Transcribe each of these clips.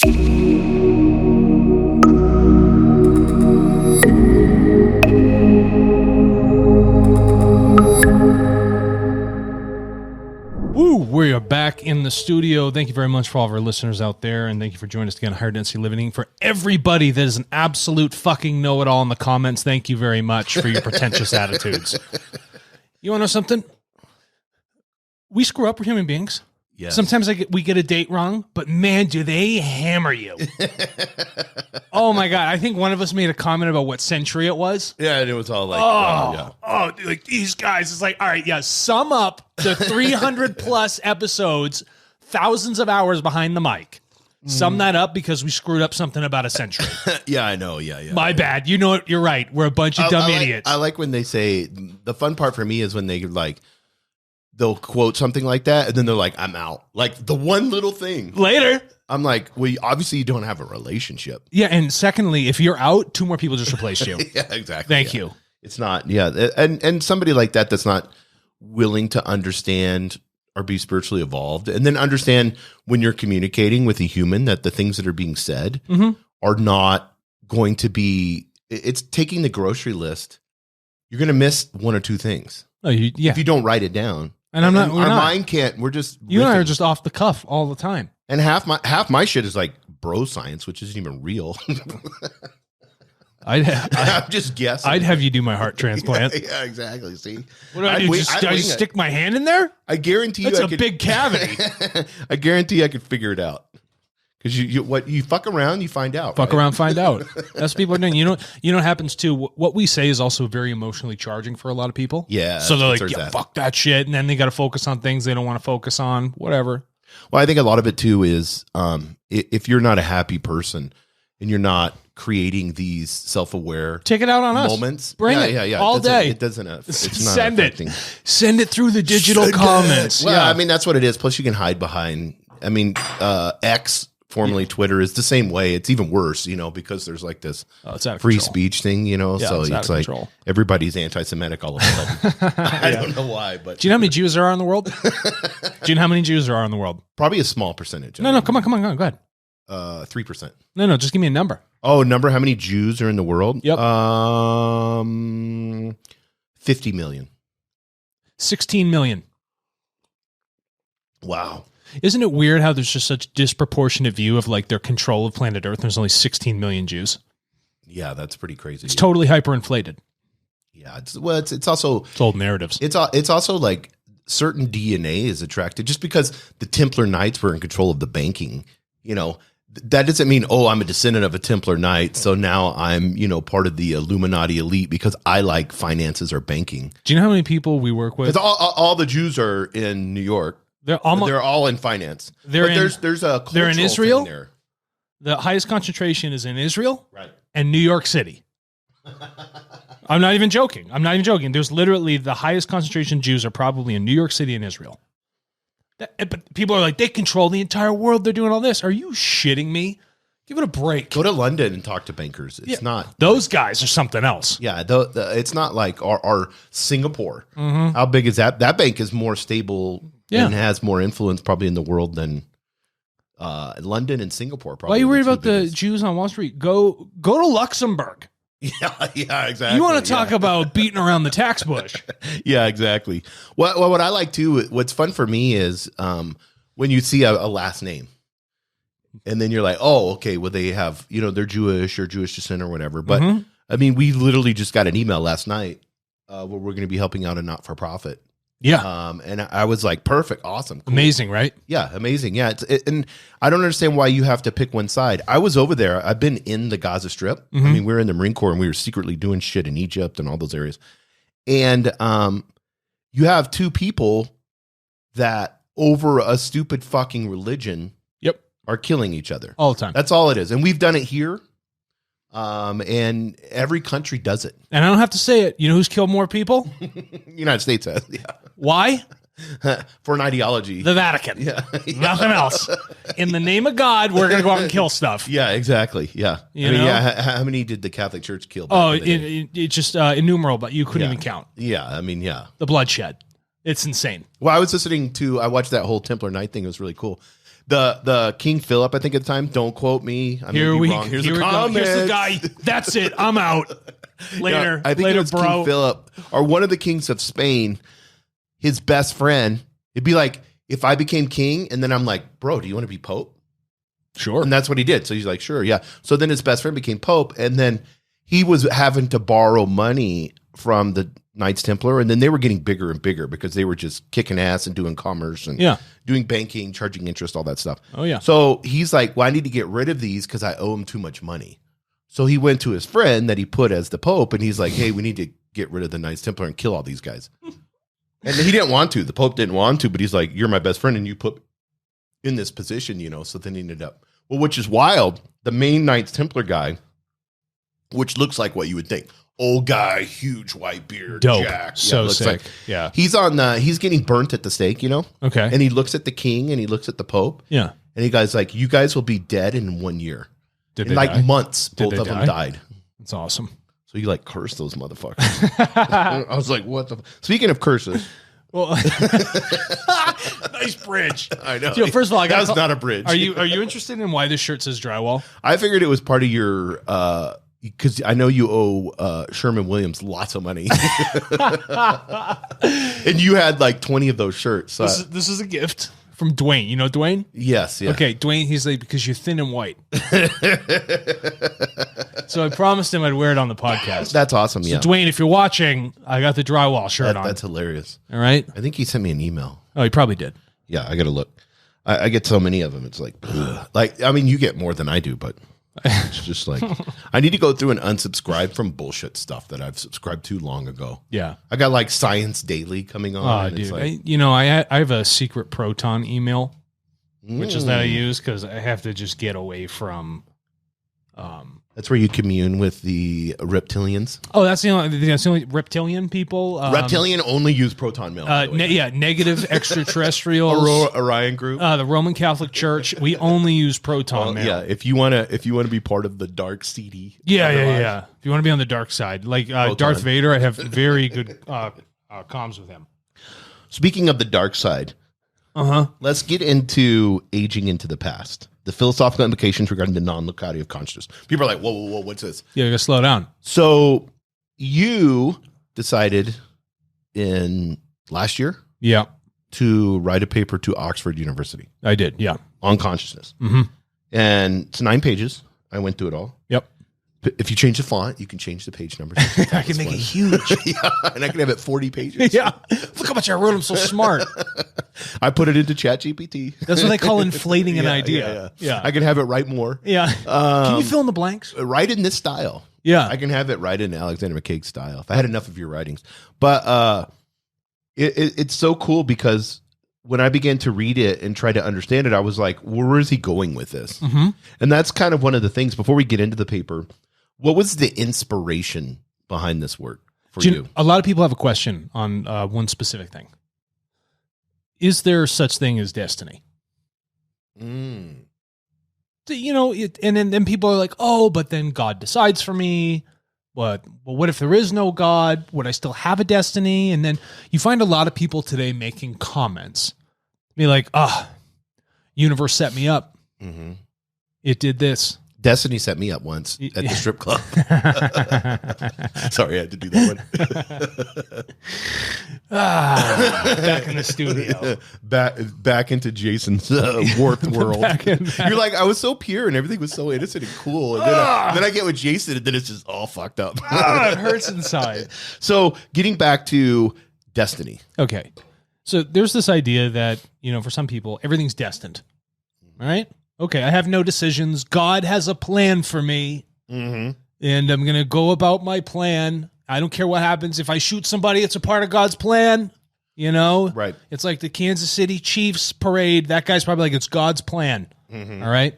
We are back in the studio. Thank you very much for all of our listeners out there, and thank you for joining us again on Higher Density Living. For everybody that is an absolute fucking know-it-all in the comments, thank you very much for your pretentious attitudes. You want to know something? We screw up, we're human beings. Yes. Sometimes we get a date wrong, but man, do they hammer you. Oh my God. I think one of us made a comment about what century it was. Yeah, and it was all like, like these guys. It's like, all right, yeah, sum up the 300 plus episodes, thousands of hours behind the mic. Sum that up because we screwed up something about a century. Yeah, I know. Yeah. My bad. You know what? You're right. We're a bunch of dumb idiots. I like when they say, the fun part for me is when they they'll quote something like that, and then they're like, I'm out. Like, the one little thing. Later. I'm like, well, obviously you don't have a relationship. Yeah, and secondly, if you're out, 2 more people just replaced you. Yeah, exactly. Thank you. It's not, and somebody like that's not willing to understand or be spiritually evolved, and then understand when you're communicating with a human that the things that are being said are not going to be, it's taking the grocery list. You're going to miss 1 or 2 things. Oh, if you don't write it down. And I'm not. Our mind can't. We're just you and I are just off the cuff all the time. And half my shit is like bro science, which isn't even real. I'm just guessing. I'd have you do my heart transplant. Yeah, exactly. See, what do I do? I just stick my hand in there? I guarantee you, that's a big cavity. I guarantee I could figure it out. Because you fuck around, you find out. Fuck around, find out. That's what people are doing. You know what happens too? What we say is also very emotionally charging for a lot of people. Yeah. So they're like, yeah, fuck that shit. And then they got to focus on things they don't want to focus on, whatever. Well, I think a lot of it too is if you're not a happy person and you're not creating these self-aware take it out on moments. Bring it all day. It doesn't. It's not Send affecting. Send it through the digital comments. Well, yeah. I mean, that's what it is. Plus you can hide behind, X, formerly Twitter, is the same way. It's even worse, because there's like this free speech thing, so it's like everybody's anti-Semitic all of a sudden. I don't know why, but do you know how many Jews there are in the world? Do you know how many Jews there are in the world? Probably a small percentage. No, come on, go ahead. 3%. No, just give me a number. Oh, number? How many Jews are in the world? Yep. 50 million. 16 million. Wow. Isn't it weird how there's just such disproportionate view of like their control of planet Earth? There's only 16 million Jews. Yeah, that's pretty crazy. It's totally hyperinflated. Yeah, it's also old narratives. It's also like certain DNA is attracted just because the Templar Knights were in control of the banking. That doesn't mean I'm a descendant of a Templar Knight, so now I'm part of the Illuminati elite because I like finances or banking. Do you know how many people we work with? Because all the Jews are in New York. They're all in finance. There's a cultural they're in Israel. Thing there. The highest concentration is in Israel, right, and New York City. I'm not even joking. There's literally the highest concentration of Jews are probably in New York City and Israel. But people are like, they control the entire world. They're doing all this. Are you shitting me? Give it a break. Go to London and talk to bankers. It's not those guys are something else. Yeah, it's not like our Singapore. Mm-hmm. How big is that? That bank is more stable. Yeah. And has more influence probably in the world than London and Singapore. Probably. Why are you worried about the Jews on Wall Street? Go to Luxembourg. Yeah, exactly. You want to talk about beating around the tax bush? Yeah, exactly. What I like too, what's fun for me is when you see a last name, and then you're like, oh, okay, well they have they're Jewish or Jewish descent or whatever. But I mean, we literally just got an email last night where we're going to be helping out a not-for-profit. Yeah. And I was like, perfect, awesome, cool. Amazing, right? Yeah, amazing. Yeah, and I don't understand why you have to pick one side. I was over there. I've been in the Gaza Strip. I mean, we were in the Marine Corps and we were secretly doing shit in Egypt and all those areas. And you have 2 people that over a stupid fucking religion are killing each other all the time. That's all it is. And we've done it here. And every country does it. And I don't have to say it. You know who's killed more people? United States has. Yeah. Why? For an ideology. The Vatican. Yeah. Nothing else. In the name of God, we're going to go out and kill stuff. Yeah, exactly. Yeah. How many did the Catholic Church kill? It's just innumerable, but you couldn't even count. Yeah. I mean, yeah. The bloodshed. It's insane. Well, I was I watched that whole Templar Knight thing. It was really cool. the King Philip, I think at the time. Don't quote me. I may be wrong. Here's a comment. Here's the guy. That's it. I'm out. Later. I think Later, it was bro. King Philip or one of the kings of Spain. His best friend. It'd be like if I became king, and then I'm like, bro, do you want to be pope? Sure. And that's what he did. So he's like, sure, yeah. So then his best friend became pope, and then he was having to borrow money from the Knights Templar, and then they were getting bigger and bigger because they were just kicking ass and doing commerce and doing banking, charging interest, all that stuff. Oh, yeah. So he's like, well, I need to get rid of these because I owe him too much money. So he went to his friend that he put as the Pope, and he's like, hey, we need to get rid of the Knights Templar and kill all these guys. And he didn't want to. The Pope didn't want to, but he's like, you're my best friend, and you put in this position, you know. So then he ended up, well, which is wild. The main Knights Templar guy, which looks like what you would think. Old guy, huge white beard, dope, jacked. so sick. Like, yeah, he's getting burnt at the stake, you know. Okay, and he looks at the king and he looks at the Pope. Yeah, and he goes like, "You guys will be dead in 1 year." In like die? Months, both of them died. That's awesome. So you like curse those motherfuckers. I was like, "What the?" Speaking of curses, well, nice bridge. I know. You know, first of all, that's not a bridge. Are you interested in why this shirt says drywall? I figured it was part of your. Because I know you owe Sherman Williams lots of money, and you had like 20 of those shirts. So this is a gift from Dwayne. You know Dwayne? Yes. Yeah. Okay, Dwayne. He's like, because you're thin and white. So I promised him I'd wear it on the podcast. That's awesome. So yeah, Dwayne, if you're watching, I got the drywall shirt on. That's hilarious. All right. I think he sent me an email. Oh, he probably did. Yeah, I got to look. I get so many of them. It's like, I mean, you get more than I do, but. It's just like I need to go through and unsubscribe from bullshit stuff that I've subscribed to long ago. Yeah, I got like Science Daily coming on. Oh, dude, like, I have a secret Proton email, which is that I use because I have to just get away from. That's where you commune with the reptilians. Oh, that's the only reptilian people. Reptilian only use Proton mail. Negative extraterrestrials. Orion group. The Roman Catholic Church. We only use Proton mail. Yeah, if you wanna be part of the dark seedy. Yeah. If you want to be on the dark side, like Darth Vader, I have very good comms with him. Speaking of the dark side, let's get into aging into the past. The philosophical implications regarding the non-locality of consciousness. People are like, whoa, what's this? Yeah, you gotta slow down. So you decided in last year to write a paper to Oxford University. I did, yeah. On consciousness. Mm-hmm. And it's 9 pages. I went through it all. Yep. If you change the font, you can change the page numbers. I can make it huge. Yeah, and I can have it 40 pages. Yeah. Look how much I wrote. I'm so smart. I put it into ChatGPT. That's what they call inflating an idea. Yeah. I can have it write more. Yeah. Can you fill in the blanks? Write in this style. Yeah. I can have it write in Alexander McCaig style if I had enough of your writings. But it's so cool because when I began to read it and try to understand it, I was like, where is he going with this? Mm-hmm. And that's kind of one of the things before we get into the paper. What was the inspiration behind this work for you? A lot of people have a question on one specific thing. Is there such thing as destiny? And then people are like, oh, but then God decides for me. Well, what if there is no God? Would I still have a destiny? And then you find a lot of people today making comments. Be like, universe set me up. Mm-hmm. It did this. Destiny set me up once at the strip club. Sorry, I had to do that one. Back in the studio. Back into Jason's warped world. You're like, I was so pure and everything was so innocent and cool. And then I get with Jason and then it's just all fucked up. It hurts inside. So getting back to destiny. Okay. So there's this idea that, for some people, everything's destined. All right? Okay, I have no decisions. God has a plan for me, and I'm going to go about my plan. I don't care what happens. If I shoot somebody, it's a part of God's plan, Right. It's like the Kansas City Chiefs parade. That guy's probably like, it's God's plan, all right?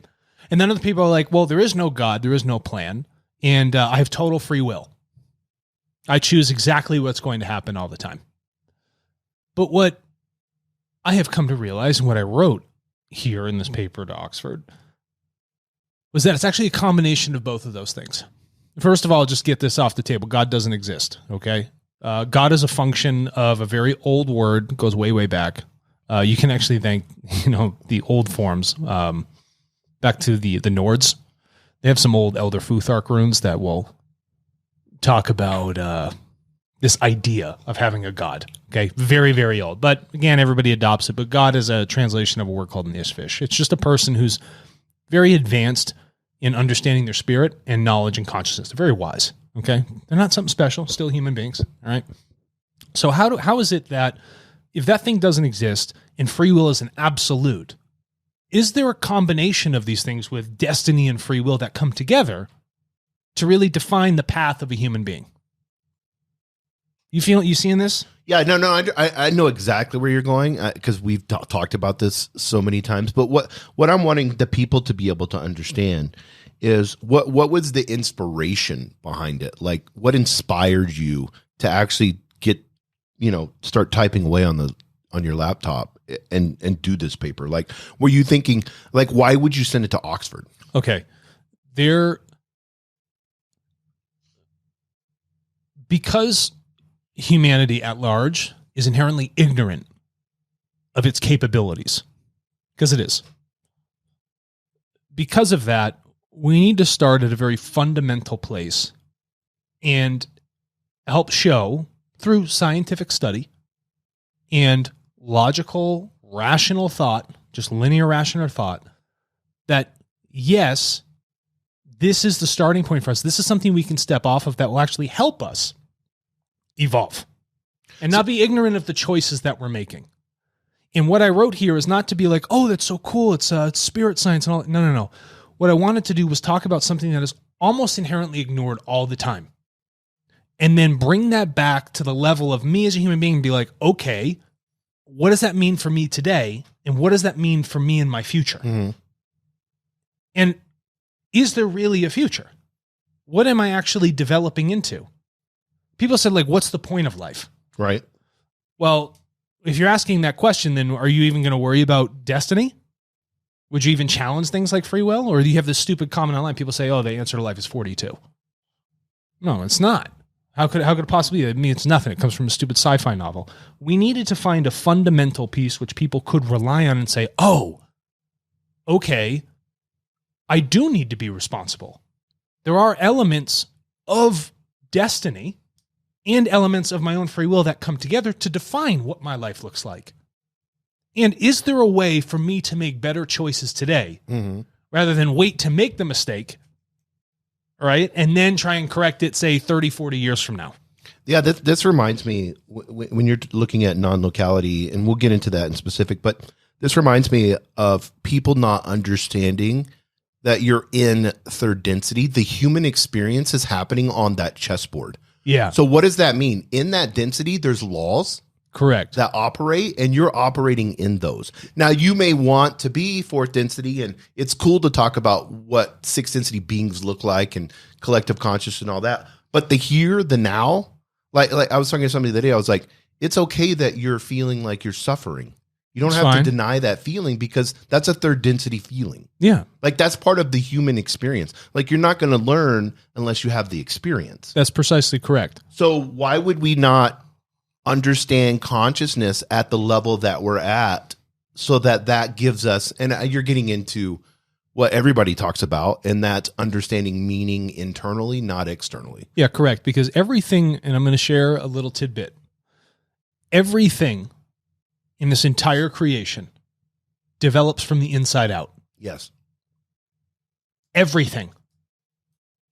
And then other people are like, well, there is no God, there is no plan, and I have total free will. I choose exactly what's going to happen all the time. But what I have come to realize, and what I wrote here in this paper to Oxford, was that it's actually a combination of both of those things. First of all, just get this off the table. God doesn't exist, okay? God is a function of a very old word, goes way, way back, You can actually thank, the old forms, back to the Nords. They have some old Elder Futhark runes that will talk about this idea of having a god. Okay, very, very old. But again, everybody adopts it. But god is a translation of a word called an Ishvish. It's just a person who's very advanced in understanding their spirit and knowledge and consciousness. They're very wise. Okay, they're not something special. Still human beings. All right. So how is it that if that thing doesn't exist and free will is an absolute, is there a combination of these things with destiny and free will that come together to really define the path of a human being? You seeing this? Yeah, no, I know exactly where you're going because we've talked about this so many times. But what I'm wanting the people to be able to understand is what was the inspiration behind it? Like, what inspired you to actually get, start typing away on your laptop and do this paper? Like, were you thinking, like, why would you send it to Oxford? Okay, because humanity at large is inherently ignorant of its capabilities, because it is. Because of that, we need to start at a very fundamental place and help show through scientific study and logical, rational thought, just linear rational thought, that yes, this is the starting point for us. This is something we can step off of that will actually help us evolve and not be ignorant of the choices that we're making. And what I wrote here is not to be like, oh, that's so cool. It's spirit science and all that. No. What I wanted to do was talk about something that is almost inherently ignored all the time. And then bring that back to the level of me as a human being and be like, okay, what does that mean for me today? And what does that mean for me in my future? Mm-hmm. And is there really a future? What am I actually developing into? People said, like, what's the point of life? Right. Well, if you're asking that question, then are you even going to worry about destiny? Would you even challenge things like free will? Or do you have this stupid comment online? People say, oh, the answer to life is 42. No, it's not. How could it possibly be? I mean, it's nothing. It comes from a stupid sci-fi novel. We needed to find a fundamental piece which people could rely on and say, oh, okay, I do need to be responsible. There are elements of destiny and elements of my own free will that come together to define what my life looks like. And is there a way for me to make better choices today rather than wait to make the mistake, right, and then try and correct it, say, 30, 40 years from now? Yeah, this reminds me, when you're looking at non-locality, and we'll get into that in specific, but this reminds me of people not understanding that you're in third density. The human experience is happening on that chessboard. Yeah. So what does that mean? In that density, there's laws. Correct. That operate, and you're operating in those. Now, you may want to be fourth density, and it's cool to talk about what sixth density beings look like and collective consciousness and all that. But the here, the now, like I was talking to somebody the other day, I was like, it's okay that you're feeling like you're suffering. You don't have to deny that feeling because that's a third density feeling. Yeah. Like that's part of the human experience. Like you're not going to learn unless you have the experience. That's precisely correct. So why would we not understand consciousness at the level that we're at so that gives us, and you're getting into what everybody talks about, and that's understanding meaning internally, not externally. Yeah, correct. Because everything, and I'm going to share a little tidbit, everything in this entire creation develops from the inside out. Yes. Everything.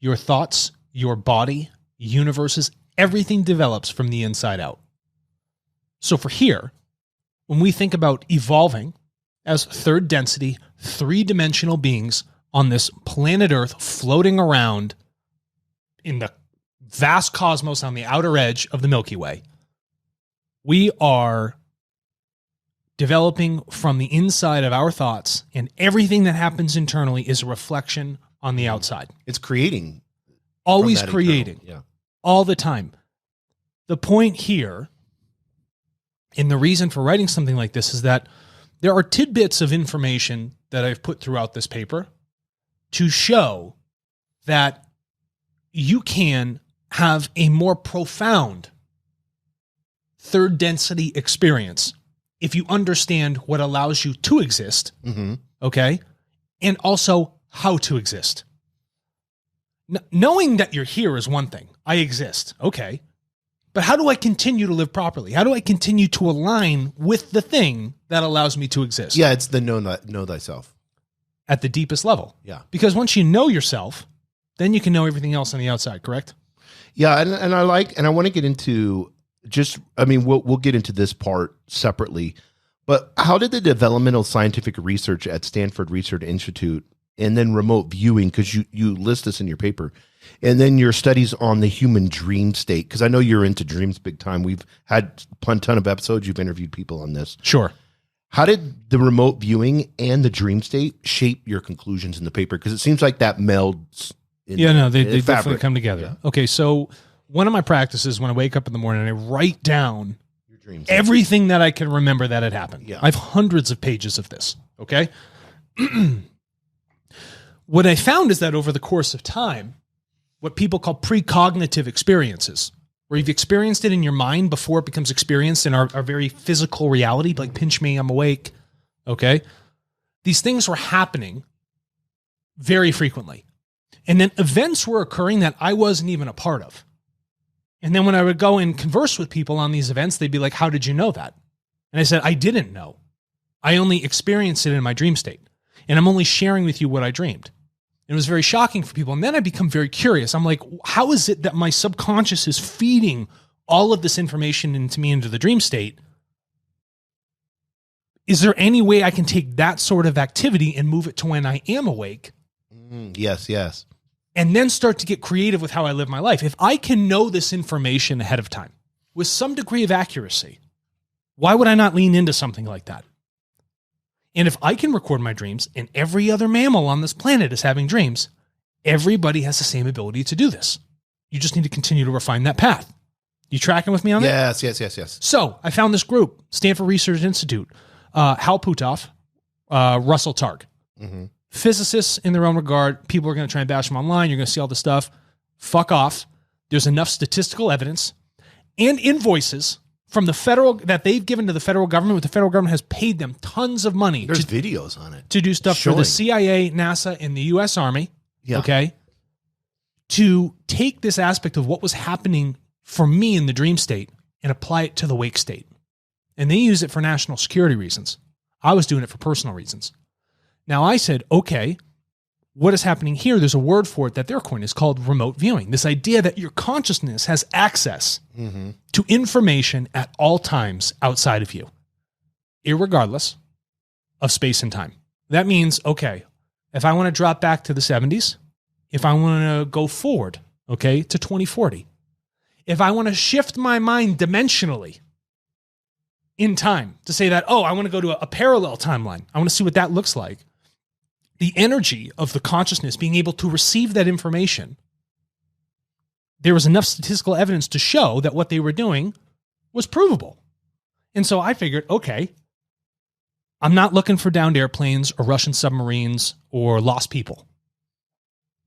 Your thoughts, your body, universes, everything develops from the inside out. So for here, when we think about evolving as third density, three-dimensional beings on this planet Earth floating around in the vast cosmos on the outer edge of the Milky Way, we are developing from the inside of our thoughts, and everything that happens internally is a reflection on the outside. It's creating. Always creating. Yeah. All the time. The point here, and the reason for writing something like this, is that there are tidbits of information that I've put throughout this paper to show that you can have a more profound third density experience if you understand what allows you to exist, okay, and also how to exist. Knowing that you're here is one thing. I exist, okay. But how do I continue to live properly? How do I continue to align with the thing that allows me to exist? Yeah, it's the know thyself. At the deepest level. Yeah. Because once you know yourself, then you can know everything else on the outside, correct? Yeah, and I want to get into we'll get into this part separately, but how did the developmental scientific research at Stanford Research Institute and then remote viewing, because you list this in your paper, and then your studies on the human dream state, because I know you're into dreams big time. We've had a ton of episodes. You've interviewed people on this. Sure. How did the remote viewing and the dream state shape your conclusions in the paper? Because it seems like that melds. They definitely come together. Yeah. Okay, so one of my practices when I wake up in the morning, I write down your dreams, everything that I can remember that had happened. Yeah. I have hundreds of pages of this, okay? What I found is that over the course of time, what people call precognitive experiences, where you've experienced it in your mind before it becomes experienced in our very physical reality, like pinch me, I'm awake, okay? These things were happening very frequently. And then events were occurring that I wasn't even a part of. And then when I would go and converse with people on these events, they'd be like, how did you know that? And I said, I didn't know. I only experienced it in my dream state. And I'm only sharing with you what I dreamed. It was very shocking for people. And then I become very curious. I'm like, how is it that my subconscious is feeding all of this information into me into the dream state? Is there any way I can take that sort of activity and move it to when I am awake? Yes. And then start to get creative with how I live my life. If I can know this information ahead of time with some degree of accuracy, why would I not lean into something like that? And if I can record my dreams, and every other mammal on this planet is having dreams, everybody has the same ability to do this. You just need to continue to refine that path. You tracking with me on that? Yes. So I found this group, Stanford Research Institute, Hal Puthoff, Russell Targ. Physicists in their own regard. People are going to try and bash them online. You're going to see all this stuff. Fuck off. There's enough statistical evidence and invoices from the federal that they've given to the federal government. The federal government has paid them tons of money. There's videos on it to do stuff for the CIA, NASA, and the U.S. Army. Yeah. Okay. To take this aspect of what was happening for me in the dream state and apply it to the wake state. And they use it for national security reasons. I was doing it for personal reasons. Now I said, okay, what is happening here? There's a word for it that they're coining. It's called remote viewing. This idea that your consciousness has access to information at all times outside of you, irregardless of space and time. That means, okay, if I want to drop back to the 70s, if I want to go forward, okay, to 2040, if I want to shift my mind dimensionally in time to say that, oh, I want to go to a parallel timeline. I want to see what that looks like. The energy of the consciousness being able to receive that information, there was enough statistical evidence to show that what they were doing was provable. And so I figured, okay, I'm not looking for downed airplanes or Russian submarines or lost people.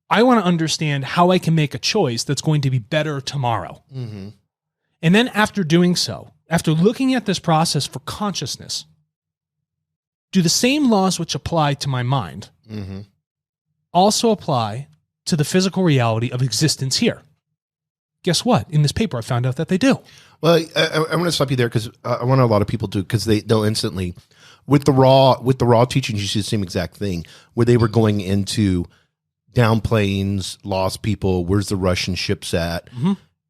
I want to understand how I can make a choice that's going to be better tomorrow. And then after doing so, after looking at this process for consciousness, do the same laws which apply to my mind also apply to the physical reality of existence here? Guess what? In this paper, I found out that they do. Well, I want to stop you there because I want a lot of people to, because they'll instantly, with the raw teachings, you see the same exact thing where they were going into down planes, lost people, where's the Russian ships at?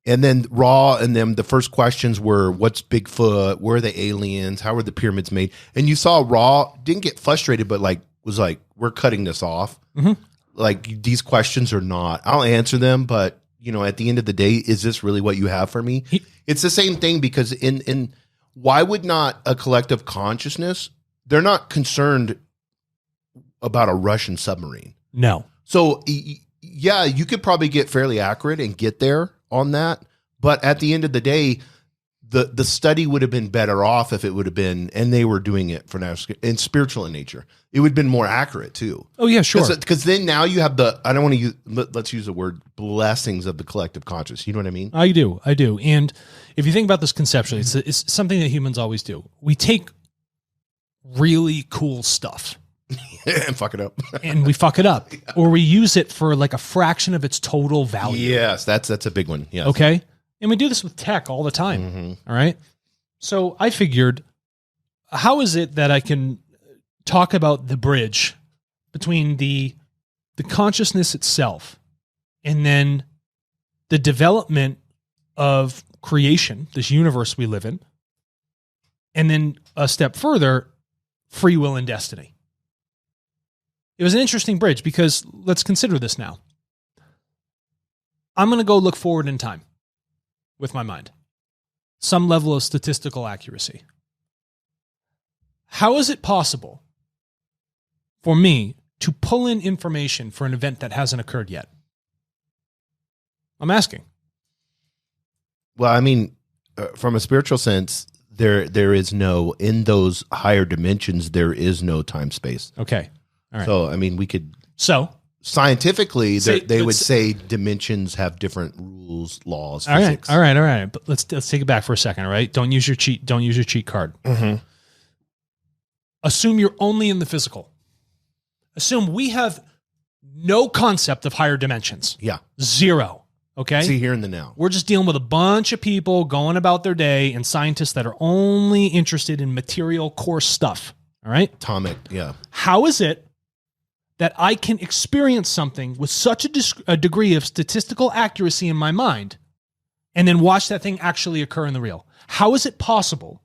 And then raw, and then the first questions were, what's Bigfoot? Where are the aliens? How are the pyramids made? And you saw raw didn't get frustrated, but was like, we're cutting this off. Like, these questions are not, I'll answer them, but at the end of the day, is this really what you have for me? It's the same thing, because in why would not a collective consciousness, they're not concerned about a Russian submarine. No. So yeah, you could probably get fairly accurate and get there on that. But at the end of the day, the study would have been better off if it would have been, and they were doing it for now and spiritual in nature. It would have been more accurate too. Oh yeah, sure. Because then now you have I don't want to use, let's use the word blessings of the collective conscious. You know what I mean? I do. And if you think about this conceptually, it's something that humans always do. We take really cool stuff And fuck it up. and we fuck it up, or we use it for like a fraction of its total value. Yes, that's a big one. Yes. Okay. And we do this with tech all the time. Mm-hmm. All right. So I figured, how is it that I can talk about the bridge between the consciousness itself and then the development of creation, this universe we live in, and then a step further, free will and destiny. It was an interesting bridge because let's consider this now. I'm going to go look forward in time with my mind. Some level of statistical accuracy. How is it possible for me to pull in information for an event that hasn't occurred yet? I'm asking. Well, I mean, from a spiritual sense, there is no, in those higher dimensions, there is no time space. Okay. All right. So, I mean, we could. So, scientifically, they would say dimensions have different rules, laws, physics. All right. But let's take it back for a second. All right. Don't use your cheat card. Mm-hmm. Assume you're only in the physical. Assume we have no concept of higher dimensions. Yeah. Zero. Okay. See here in the now. We're just dealing with a bunch of people going about their day and scientists that are only interested in material coarse stuff. All right. Atomic. Yeah. How is it that I can experience something with such a degree of statistical accuracy in my mind and then watch that thing actually occur in the real? How is it possible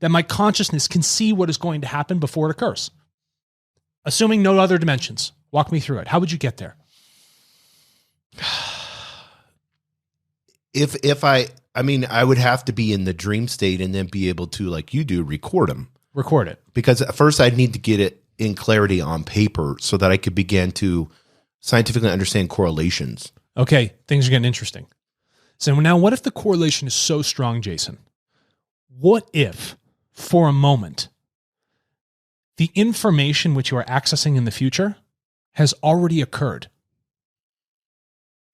that my consciousness can see what is going to happen before it occurs? Assuming no other dimensions. Walk me through it. How would you get there? If I would have to be in the dream state and then be able to, like you do, record them. Record it. Because at first I'd need to get it in clarity on paper so that I could begin to scientifically understand correlations. Okay, things are getting interesting. So now what if the correlation is so strong, Jason? What if, for a moment, the information which you are accessing in the future has already occurred?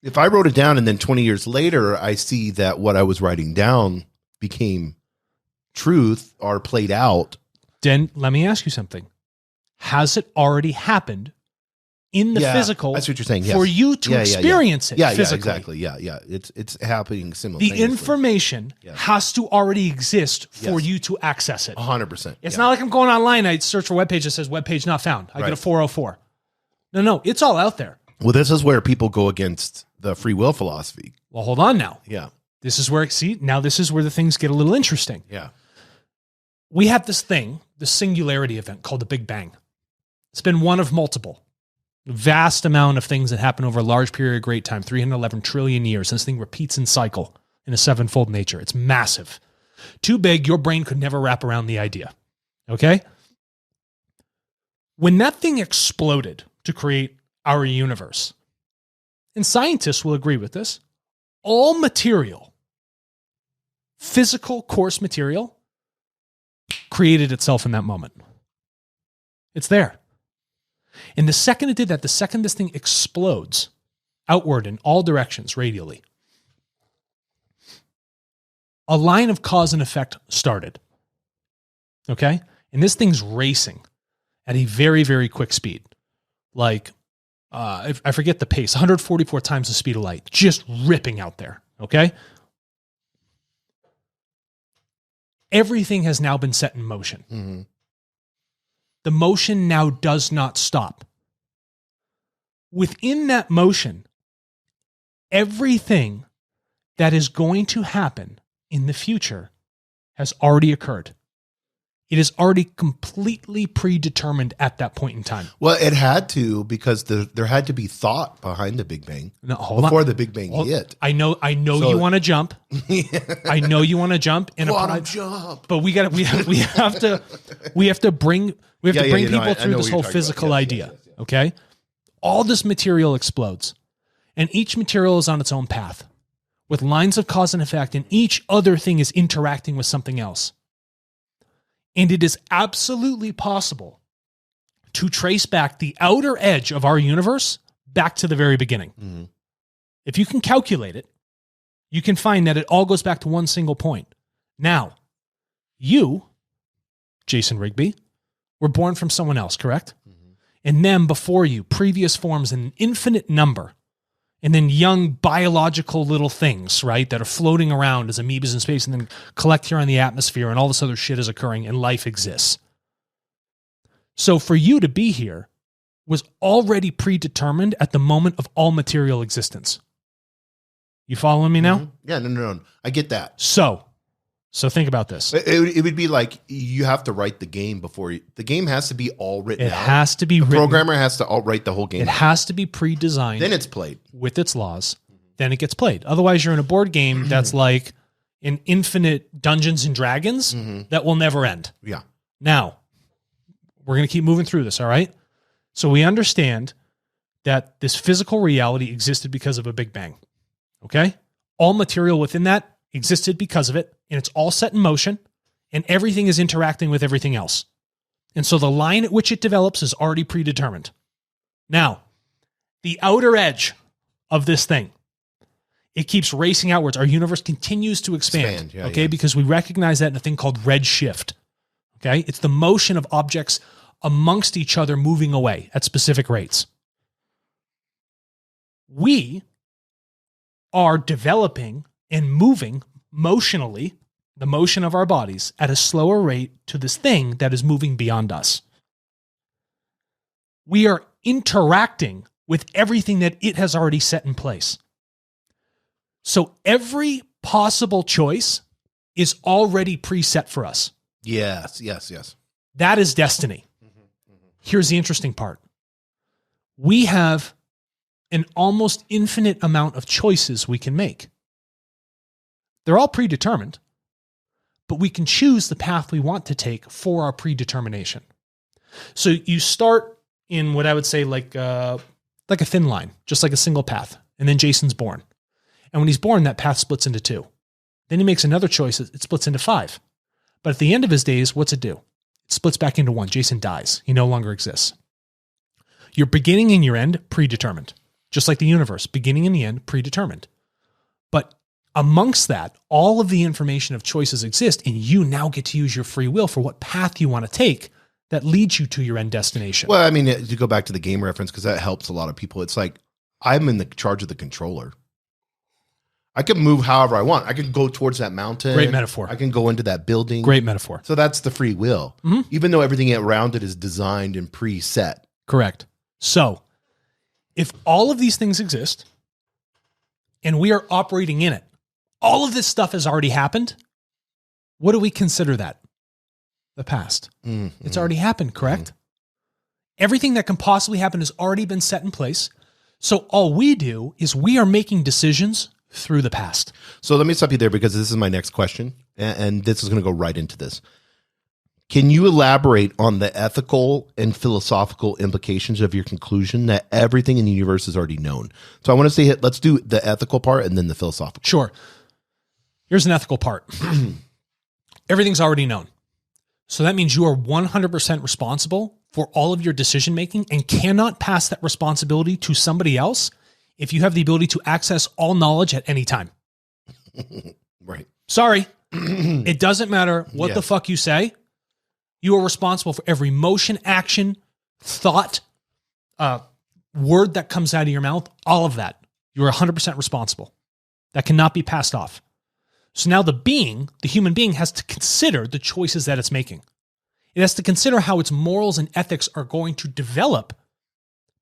If I wrote it down and then 20 years later, I see that what I was writing down became truth or played out. Then let me ask you something. Has it already happened in the physical? That's what you're saying. Yes. For you to experience it physically. Yeah, exactly. It's happening simultaneously. The information has to already exist for you to access it. 100%. It's not like I'm going online, I search for a webpage that says webpage not found. I get a 404. No, it's all out there. Well, this is where people go against the free will philosophy. Well, hold on now. Yeah. This is where the things get a little interesting. Yeah. We have this singularity event called the Big Bang. It's been one of multiple. Vast amount of things that happen over a large period of great time, 311 trillion years. And this thing repeats in cycle in a sevenfold nature. It's massive. Too big, your brain could never wrap around the idea. Okay? When that thing exploded to create our universe, and scientists will agree with this, all material, physical coarse material, created itself in that moment. It's there. And the second it did that, the second this thing explodes outward in all directions radially, a line of cause and effect started. Okay? And this thing's racing at a very, very quick speed. Like, I forget the pace, 144 times the speed of light, just ripping out there. Okay? Everything has now been set in motion. Mm-hmm. The motion now does not stop. Within that motion, everything that is going to happen in the future has already occurred. It is already completely predetermined at that point in time. Well, it had to, because there had to be thought behind the Big Bang before the Big Bang hit. I know you want to jump. I know you want to jump and jump. But we have to bring people through this whole physical idea. Yes. Okay? All this material explodes, and each material is on its own path with lines of cause and effect, and each other thing is interacting with something else. And it is absolutely possible to trace back the outer edge of our universe back to the very beginning. Mm-hmm. If you can calculate it, you can find that it all goes back to one single point. Now, you, Jason Rigby, were born from someone else, correct? And them before you, previous forms, an infinite number. And then young biological little things, right, that are floating around as amoebas in space and then collect here on the atmosphere, and all this other shit is occurring and life exists. So for you to be here was already predetermined at the moment of all material existence. You following me now? Yeah, no. I get that. So think about this. It would be like you have to write the game before the game has to be all written out. It has to be written. The programmer has to write the whole game. It has to be pre-designed. Then it's played. With its laws. Then it gets played. Otherwise, you're in a board game that's like an infinite Dungeons and Dragons that will never end. Yeah. Now, we're going to keep moving through this, all right? So we understand that this physical reality existed because of a Big Bang. Okay? All material within that existed because of it, and it's all set in motion, and everything is interacting with everything else. And so the line at which it develops is already predetermined. Now, the outer edge of this thing, it keeps racing outwards. Our universe continues to expand, okay? Because we recognize that in a thing called redshift, okay? It's the motion of objects amongst each other moving away at specific rates. We are developing and moving motionally, the motion of our bodies, at a slower rate to this thing that is moving beyond us. We are interacting with everything that it has already set in place. So every possible choice is already preset for us. Yes. That is destiny. Here's the interesting part. We have an almost infinite amount of choices we can make. They're all predetermined, but we can choose the path we want to take for our predetermination. So you start in what I would say like a thin line, just like a single path. And then Jason's born. And when he's born, that path splits into 2. Then he makes another choice. It splits into 5. But at the end of his days, what's it do? It splits back into 1. Jason dies. He no longer exists. Your beginning and your end, predetermined. Just like the universe, beginning and the end, predetermined. But amongst that, all of the information of choices exist, and you now get to use your free will for what path you want to take that leads you to your end destination. Well, I mean, to go back to the game reference, because that helps a lot of people, it's like I'm in the charge of the controller. I can move however I want. I can go towards that mountain. Great metaphor. I can go into that building. Great metaphor. So that's the free will, even though everything around it is designed and preset. Correct. So if all of these things exist and we are operating in it, all of this stuff has already happened. What do we consider that? The past. It's already happened, correct? Everything that can possibly happen has already been set in place. So all we do is we are making decisions through the past. So let me stop you there because this is my next question, and this is going to go right into this. Can you elaborate on the ethical and philosophical implications of your conclusion that everything in the universe is already known? So I want to say, let's do the ethical part and then the philosophical. Sure. Here's an ethical part. Everything's already known. So that means you are 100% responsible for all of your decision making and cannot pass that responsibility to somebody else if you have the ability to access all knowledge at any time. Right. Sorry. It doesn't matter what the fuck you say. You are responsible for every motion, action, thought, word that comes out of your mouth, all of that. You're 100% responsible. That cannot be passed off. So now the human being has to consider the choices that it's making. It has to consider how its morals and ethics are going to develop.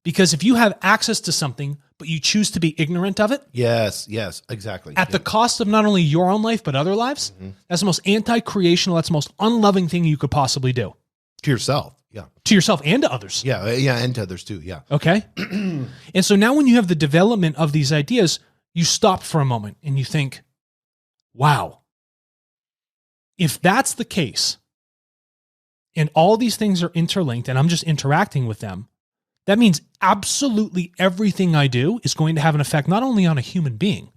Because if you have access to something, but you choose to be ignorant of it. Yes, exactly. At the cost of not only your own life, but other lives. That's the most anti-creational, that's the most unloving thing you could possibly do. To yourself. Yeah. To yourself and to others. Yeah, and to others too. Yeah. Okay. And so now when you have the development of these ideas, you stop for a moment and you think, wow, if that's the case, and all these things are interlinked and I'm just interacting with them, that means absolutely everything I do is going to have an effect not only on a human being,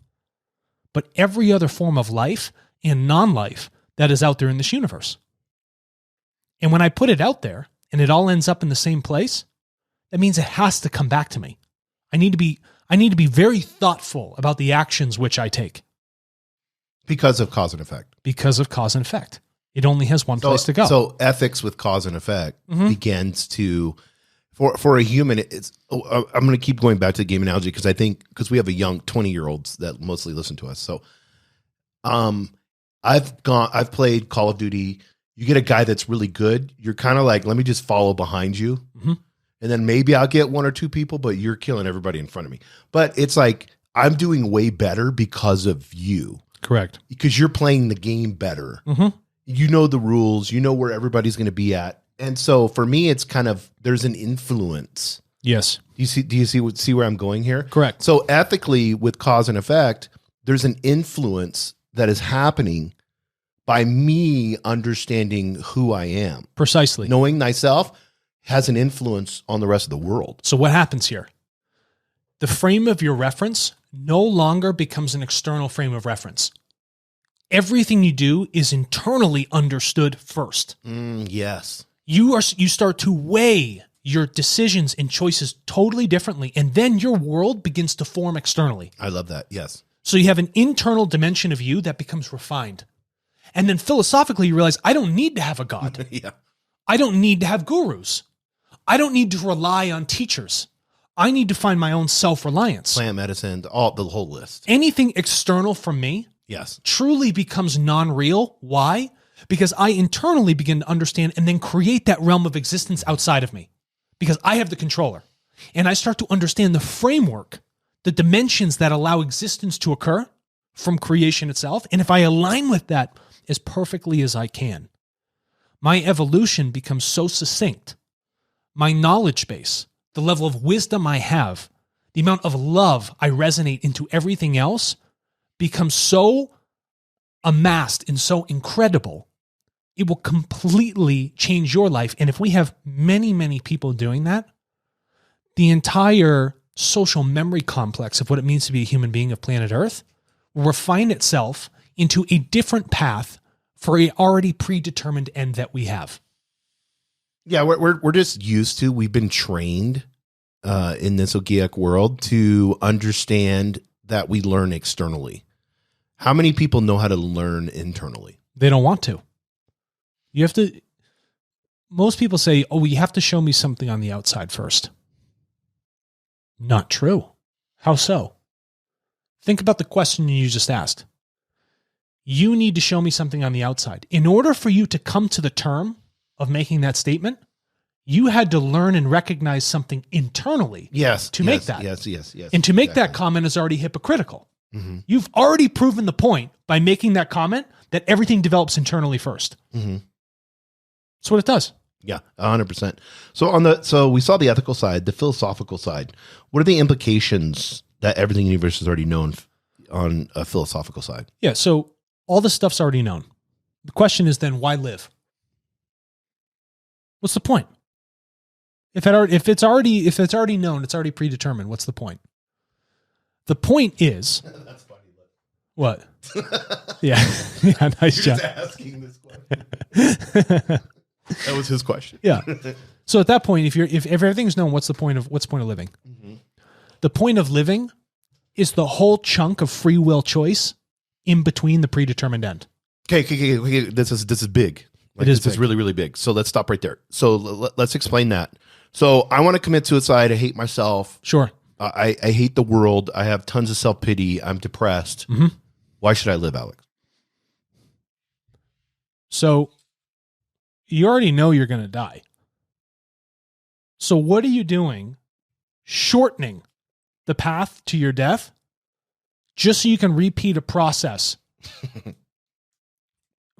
but every other form of life and non-life that is out there in this universe. And when I put it out there and it all ends up in the same place, that means it has to come back to me. I need to be very thoughtful about the actions which I take. Because of cause and effect. Because of cause and effect. It only has one place to go. So ethics with cause and effect begins to, for a human, I'm going to keep going back to the game analogy because we have a young 20-year-olds that mostly listen to us. So, I've played Call of Duty. You get a guy that's really good. You're kind of like, let me just follow behind you. And then maybe I'll get one or two people, but you're killing everybody in front of me. But it's like, I'm doing way better because of you. Correct. Because you're playing the game better. You know the rules. You know where everybody's going to be at. And so for me, it's kind of, there's an influence. Yes. Do you see where I'm going here? Correct. So ethically with cause and effect, there's an influence that is happening by me understanding who I am. Precisely. Knowing thyself has an influence on the rest of the world. So what happens here? The frame of your reference no longer becomes an external frame of reference. Everything you do is internally understood first. Yes. You start to weigh your decisions and choices totally differently, and then your world begins to form externally. I love that. Yes. So you have an internal dimension of you that becomes refined. And then philosophically, you realize, I don't need to have a God. Yeah. I don't need to have gurus. I don't need to rely on teachers. I need to find my own self-reliance. Plant medicine, the whole list. Anything external from me Yes. truly becomes non-real. Why? Because I internally begin to understand and then create that realm of existence outside of me. Because I have the controller. And I start to understand the framework, the dimensions that allow existence to occur from creation itself. And if I align with that as perfectly as I can, my evolution becomes so succinct. My knowledge base, the level of wisdom I have, the amount of love I resonate into everything else becomes so amassed and so incredible, it will completely change your life. And if we have many, many people doing that, the entire social memory complex of what it means to be a human being of planet Earth will refine itself into a different path for a already predetermined end that we have. Yeah, we're just used to, we've been trained in this Ogiek world to understand that we learn externally. How many people know how to learn internally? They don't want to. You have to, most people say, oh, you have to show me something on the outside first. Not true. How so? Think about the question you just asked. You need to show me something on the outside. In order for you to come to the term of making that statement, you had to learn and recognize something internally to make that. Yes. And to make that comment is already hypocritical. Mm-hmm. You've already proven the point by making that comment that everything develops internally first. Mm-hmm. That's what it does. Yeah, 100%. So we saw the ethical side, the philosophical side. What are the implications that everything in the universe is already known on a philosophical side? Yeah, so all this stuff's already known. The question is then, why live? What's the point? If it's already known, it's already predetermined. What's the point? The point is, that's funny. What? Yeah, nice job. Asking this question. That was his question. Yeah. So at that point, if everything's known, what's the point of living? Mm-hmm. The point of living is the whole chunk of free will choice in between the predetermined end. Okay. This is big. This is really, really big. So let's stop right there. So let's explain that. So I want to commit suicide. I hate myself. Sure. I hate the world. I have tons of self-pity. I'm depressed. Mm-hmm. Why should I live, Alex? So you already know you're going to die. So what are you doing shortening the path to your death just so you can repeat a process?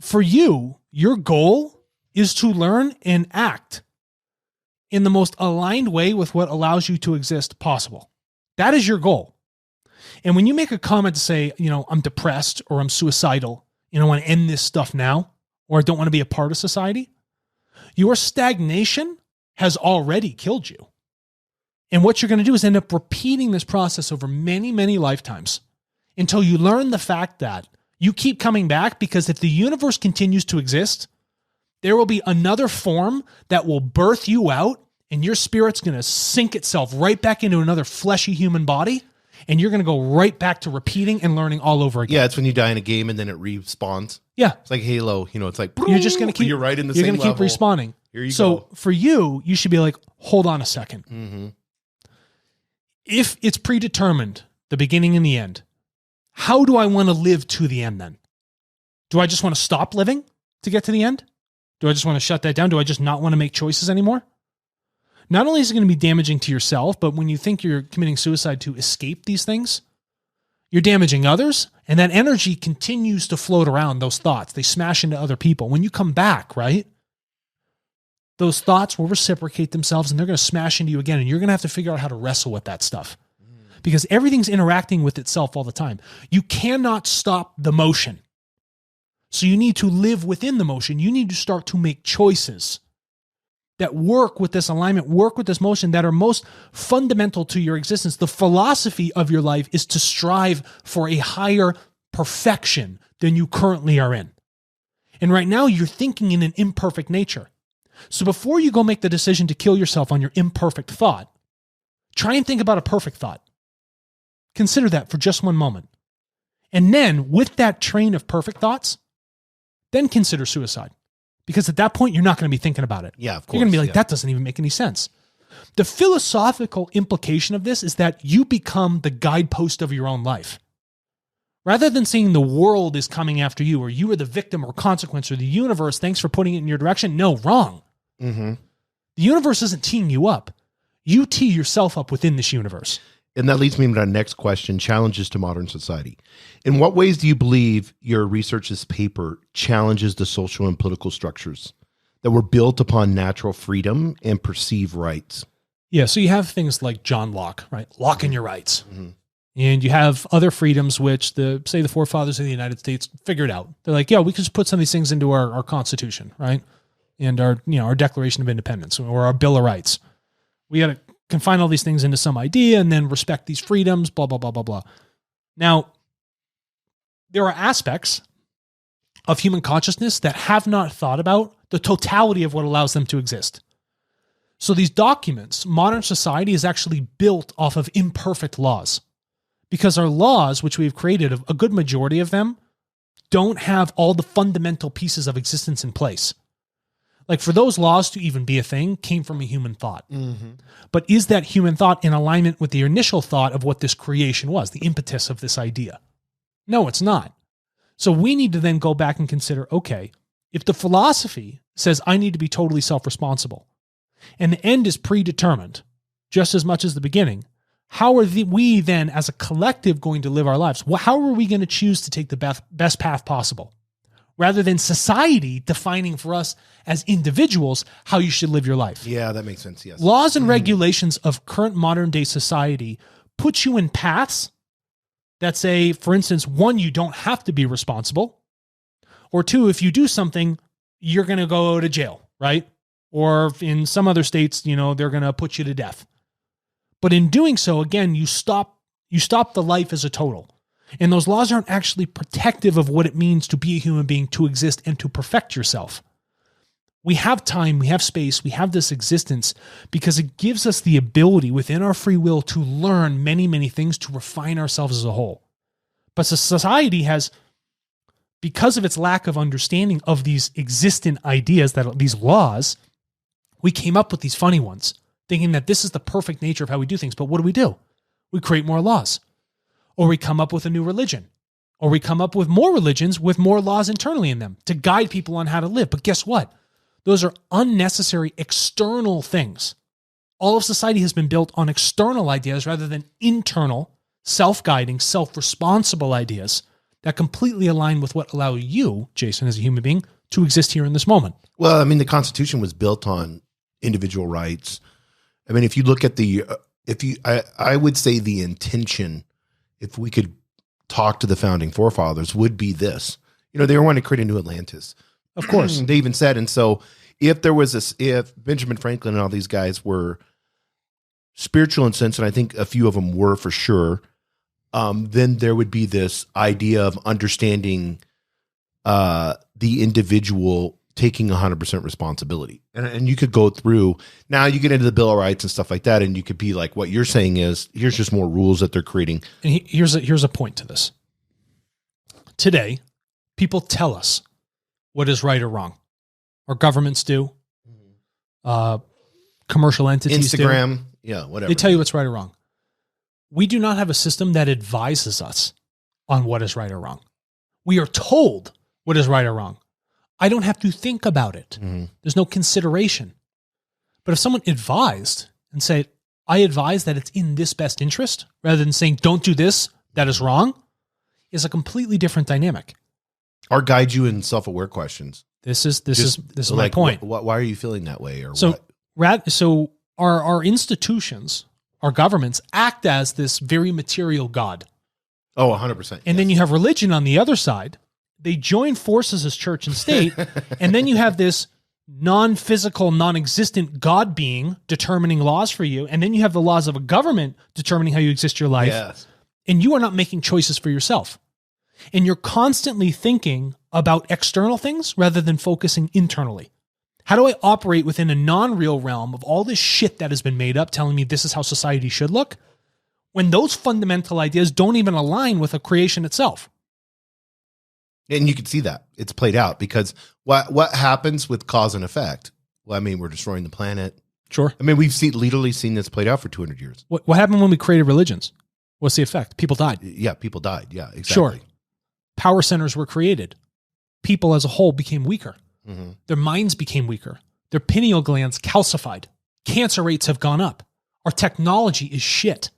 For you, your goal is to learn and act in the most aligned way with what allows you to exist possible. That is your goal. And when you make a comment to say, I'm depressed or I'm suicidal, I want to end this stuff now, or I don't want to be a part of society, your stagnation has already killed you. And what you're going to do is end up repeating this process over many, many lifetimes until you learn the fact that you keep coming back, because if the universe continues to exist, there will be another form that will birth you out, and your spirit's going to sink itself right back into another fleshy human body. and you're going to go right back to repeating and learning all over again. Yeah, it's when you die in a game and then it respawns. Yeah. It's like Halo, it's like You're just going to keep you're right in the you're same going to keep level. respawning. Here you so go. for you should be like, hold on a second. Mm-hmm. If it's predetermined, the beginning and the end, how do I want to live to the end then? Do I just want to stop living to get to the end? Do I just want to shut that down? Do I just not want to make choices anymore? Not only is it going to be damaging to yourself, but when you think you're committing suicide to escape these things, you're damaging others, and that energy continues to float around, those thoughts. They smash into other people. When you come back, right, those thoughts will reciprocate themselves, and they're going to smash into you again, and you're going to have to figure out how to wrestle with that stuff. Because everything's interacting with itself all the time. You cannot stop the motion. So you need to live within the motion. You need to start to make choices that work with this alignment, work with this motion, that are most fundamental to your existence. The philosophy of your life is to strive for a higher perfection than you currently are in. And right now you're thinking in an imperfect nature. So before you go make the decision to kill yourself on your imperfect thought, try and think about a perfect thought. Consider that for just one moment. And then with that train of perfect thoughts, then consider suicide. Because at that point, you're not going to be thinking about it. Yeah, of course. You're going to be like, that doesn't even make any sense. The philosophical implication of this is that you become the guidepost of your own life. Rather than saying the world is coming after you, or you are the victim or consequence, or the universe, thanks for putting it in your direction. No, wrong. Mm-hmm. The universe isn't teeing you up. You tee yourself up within this universe. And that leads me to our next question, challenges to modern society. In what ways do you believe your research's paper challenges the social and political structures that were built upon natural freedom and perceived rights? Yeah, so you have things like John Locke, right? Lock in your rights. Mm-hmm. And you have other freedoms which the forefathers of the United States figured out. They're like, yeah, we can just put some of these things into our Constitution, right? And our Declaration of Independence or our Bill of Rights. We got to confine all these things into some idea and then respect these freedoms, blah, blah, blah, blah, blah. Now, there are aspects of human consciousness that have not thought about the totality of what allows them to exist. So these documents, modern society is actually built off of imperfect laws. Because our laws, which we've created, a good majority of them, don't have all the fundamental pieces of existence in place. Like for those laws to even be a thing came from a human thought. Mm-hmm. But is that human thought in alignment with the initial thought of what this creation was, the impetus of this idea? No, it's not. So we need to then go back and consider, okay, if the philosophy says I need to be totally self-responsible and the end is predetermined just as much as the beginning, how are we then as a collective going to live our lives? How are we going to choose to take the best path possible? Rather than society defining for us as individuals how you should live your life. Yeah, that makes sense, yes. Laws and regulations of current modern day society put you in paths that say, for instance, one, you don't have to be responsible, or two, if you do something, you're going to go to jail, right? Or in some other states, they're going to put you to death. But in doing so, again, you stop the life as a total. And those laws aren't actually protective of what it means to be a human being, to exist, and to perfect yourself. We have time, we have space, we have this existence because it gives us the ability within our free will to learn many, many things, to refine ourselves as a whole. But society has, because of its lack of understanding of these existent ideas, these laws, we came up with these funny ones, thinking that this is the perfect nature of how we do things. But what do? We create more laws. Or we come up with a new religion. Or we come up with more religions with more laws internally in them to guide people on how to live. But guess what? Those are unnecessary external things. All of society has been built on external ideas rather than internal, self-guiding, self-responsible ideas that completely align with what allow you, Jason, as a human being, to exist here in this moment. Well, I mean, the Constitution was built on individual rights. I mean, if you look at I would say the intention, if we could talk to the founding forefathers, would be this. They wanted to create a new Atlantis. Of course. They even said, and so if Benjamin Franklin and all these guys were spiritual in sense, and I think a few of them were for sure, then there would be this idea of understanding the individual taking 100% responsibility. And you could go through, now you get into the Bill of Rights and stuff like that, and you could be like, what you're saying is, here's just more rules that they're creating. And here's a point to this. Today, people tell us what is right or wrong. Our governments do. Commercial entities Instagram, do. yeah, whatever. They tell you what's right or wrong. We do not have a system that advises us on what is right or wrong. We are told what is right or wrong. I don't have to think about it. There's no consideration. But if someone advised and said, I advise that it's in this best interest, rather than saying, don't do this, that is wrong, is a completely different dynamic. Or guide you in self-aware questions. This is my point. Why are you feeling that way? Or so, what? So our institutions, our governments act as this very material God. Oh, 100%. And then you have religion on the other side. They join forces as church and state. And then you have this non-physical, non-existent God being determining laws for you. And then you have the laws of a government determining how you exist your life. Yes. And you are not making choices for yourself. And you're constantly thinking about external things rather than focusing internally. How do I operate within a non-real realm of all this shit that has been made up telling me this is how society should look, when those fundamental ideas don't even align with a creation itself? And you can see that it's played out, because what happens with cause and effect? Well, I mean, we're destroying the planet. Sure. I mean, we've literally seen this played out for 200 years. What happened when we created religions? What's the effect? People died. Yeah, people died. Yeah, exactly. Sure. Power centers were created. People as a whole became weaker. Their minds became weaker. Their pineal glands calcified. Cancer rates have gone up. Our technology is shit.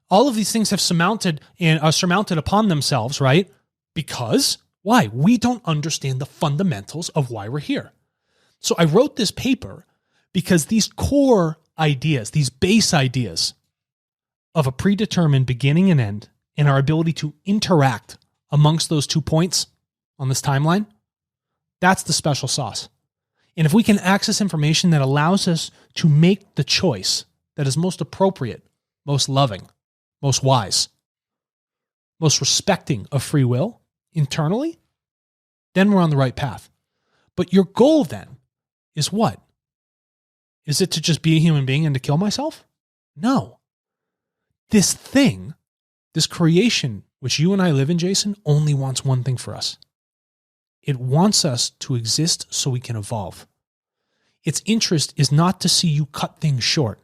All of these things have surmounted upon themselves, right? Because, why? We don't understand the fundamentals of why we're here. So I wrote this paper because these core ideas, these base ideas of a predetermined beginning and end, and our ability to interact amongst those 2 points on this timeline, that's the special sauce. And if we can access information that allows us to make the choice that is most appropriate, most loving, most wise, most respecting of free will internally, then we're on the right path. But your goal then is what? Is it to just be a human being and to kill myself? No. This thing, this creation, which you and I live in, Jason, only wants one thing for us. It wants us to exist so we can evolve. Its interest is not to see you cut things short.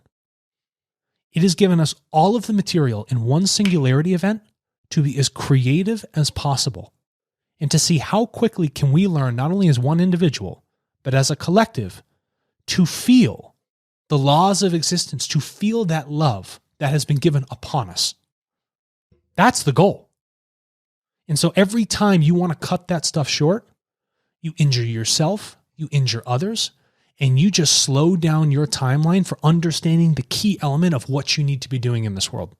It has given us all of the material in one singularity event to be as creative as possible, and to see how quickly can we learn, not only as one individual, but as a collective, to feel the laws of existence, to feel that love that has been given upon us. That's the goal. And so every time you want to cut that stuff short, you injure yourself, you injure others, and you just slow down your timeline for understanding the key element of what you need to be doing in this world.